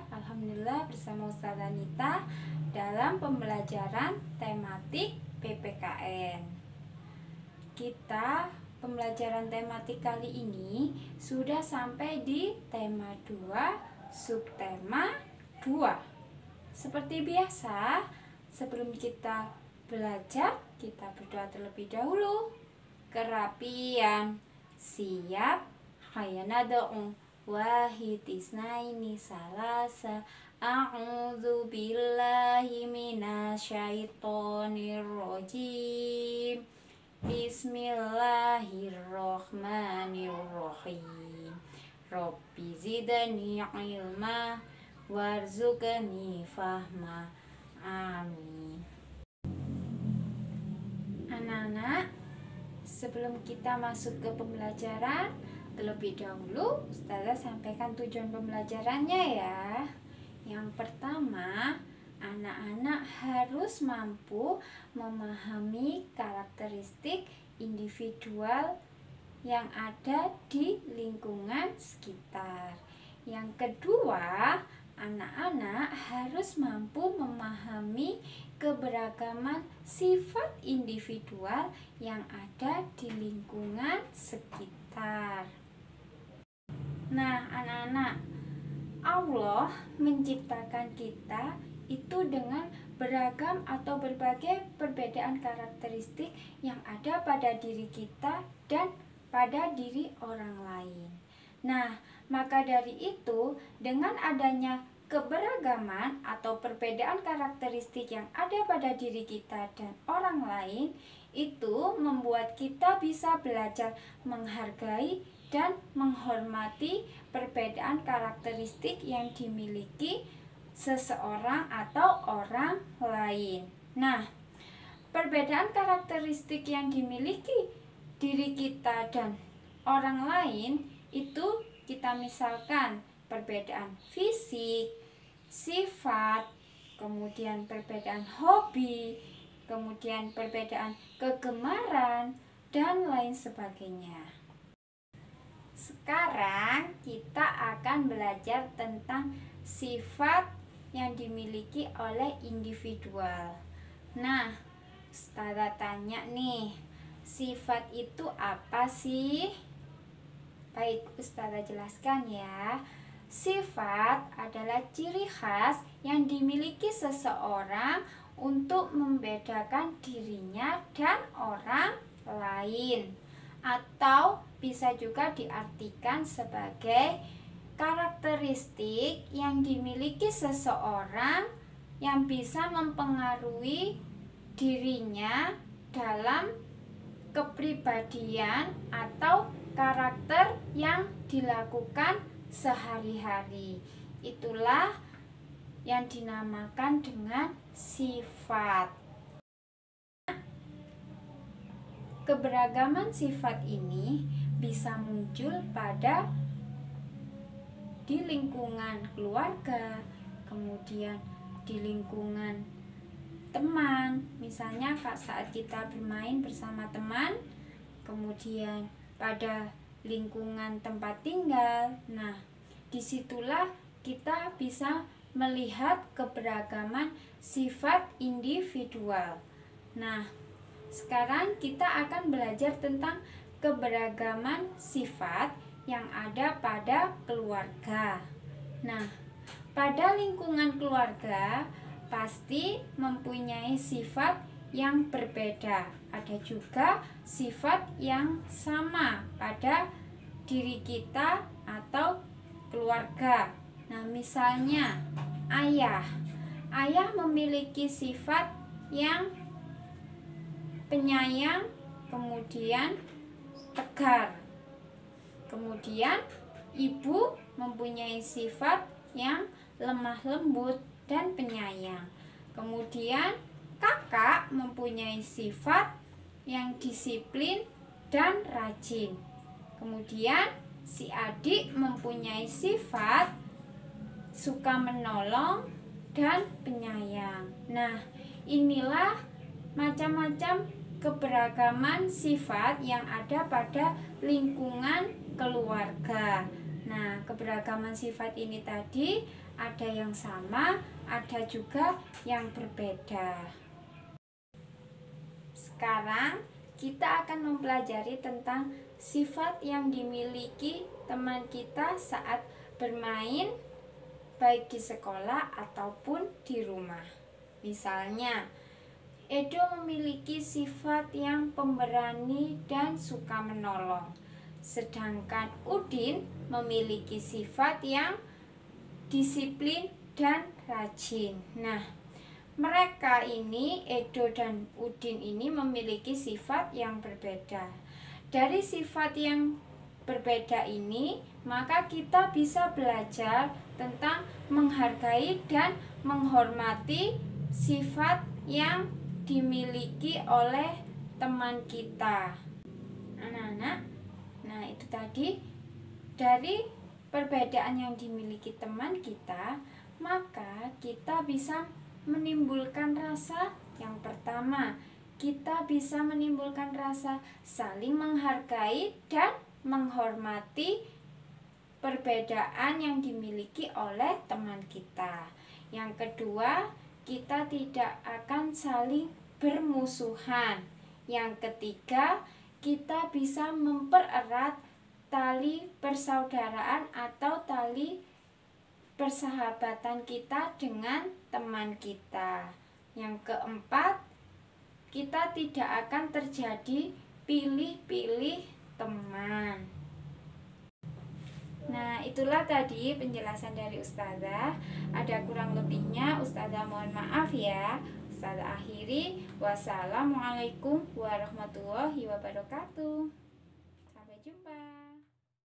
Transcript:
Alhamdulillah bersama Ustazah Nita dalam pembelajaran tematik PPKN. Kita pembelajaran tematik kali ini sudah sampai di tema 2, subtema 2. Seperti biasa, sebelum kita belajar, kita berdoa terlebih dahulu. Kerapian, siap, hayya nad'u wahid isnaini salasa a'udzu billahi minasyaitonir rajim. Bismillahirrahmanirrahim. Rabbi zidni ilma warzuqni fahma. Amin. Anak-anak, sebelum kita masuk ke pembelajaran, terlebih dahulu Ustazah sampaikan tujuan pembelajarannya ya. Yang pertama, anak-anak harus mampu memahami karakteristik individual yang ada di lingkungan sekitar. Yang kedua, anak-anak harus mampu memahami keberagaman sifat individual yang ada di lingkungan sekitar. Nah, anak-anak, Allah menciptakan kita itu dengan beragam atau berbagai perbedaan karakteristik yang ada pada diri kita dan pada diri orang lain. Nah, maka dari itu, dengan adanya keberagaman atau perbedaan karakteristik yang ada pada diri kita dan orang lain, itu membuat kita bisa belajar menghargai dan menghormati perbedaan karakteristik yang dimiliki seseorang atau orang lain. Nah, perbedaan karakteristik yang dimiliki diri kita dan orang lain itu kita misalkan perbedaan fisik, sifat, kemudian perbedaan hobi, kemudian perbedaan kegemaran, dan lain sebagainya. Sekarang kita akan belajar tentang sifat yang dimiliki oleh individual. Nah, Ustazah tanya nih, sifat itu apa sih? Baik, Ustazah jelaskan ya. Sifat adalah ciri khas yang dimiliki seseorang untuk membedakan dirinya dan orang lain, atau bisa juga diartikan sebagai karakteristik yang dimiliki seseorang yang bisa mempengaruhi dirinya dalam kepribadian atau karakter yang dilakukan sehari-hari. Itulah yang dinamakan dengan sifat. Keberagaman sifat ini bisa muncul pada di lingkungan keluarga, kemudian di lingkungan teman, misalnya saat kita bermain bersama teman, kemudian pada lingkungan tempat tinggal. Nah, disitulah kita bisa melihat keberagaman sifat individual. Nah, sekarang kita akan belajar tentang keberagaman sifat yang ada pada keluarga. Nah, pada lingkungan keluarga pasti mempunyai sifat yang berbeda. Ada juga sifat yang sama pada diri kita atau keluarga. Nah, misalnya ayah. Ayah memiliki sifat yang penyayang, kemudian tegar. Kemudian ibu mempunyai sifat yang lemah lembut dan penyayang. Kemudian kakak mempunyai sifat yang disiplin dan rajin. Kemudian si adik mempunyai sifat suka menolong dan penyayang. Nah, inilah macam-macam keberagaman sifat yang ada pada lingkungan keluarga. Nah, keberagaman sifat ini tadi ada yang sama, ada juga yang berbeda. Sekarang kita akan mempelajari tentang sifat yang dimiliki teman kita saat bermain, baik di sekolah ataupun di rumah. Misalnya, Edo memiliki sifat yang pemberani dan suka menolong, sedangkan Udin memiliki sifat yang disiplin dan rajin. Nah, mereka ini, Edo dan Udin ini memiliki sifat yang berbeda. Dari sifat yang berbeda ini, maka kita bisa belajar tentang menghargai dan menghormati sifat yang dimiliki oleh teman kita. Anak-anak, nah itu tadi dari perbedaan yang dimiliki teman kita, maka kita bisa menimbulkan rasa yang pertama, kita bisa menimbulkan rasa saling menghargai dan menghormati perbedaan yang dimiliki oleh teman kita. Yang kedua, kita tidak akan saling bermusuhan. Yang ketiga, kita bisa mempererat tali persaudaraan atau tali persahabatan kita dengan teman kita. Yang keempat, kita tidak akan terjadi pilih-pilih teman. Nah, itulah tadi penjelasan dari Ustazah. Ada kurang lebihnya, Ustazah mohon maaf ya. Ustazah akhiri. Wassalamualaikum warahmatullahi wabarakatuh. Sampai jumpa.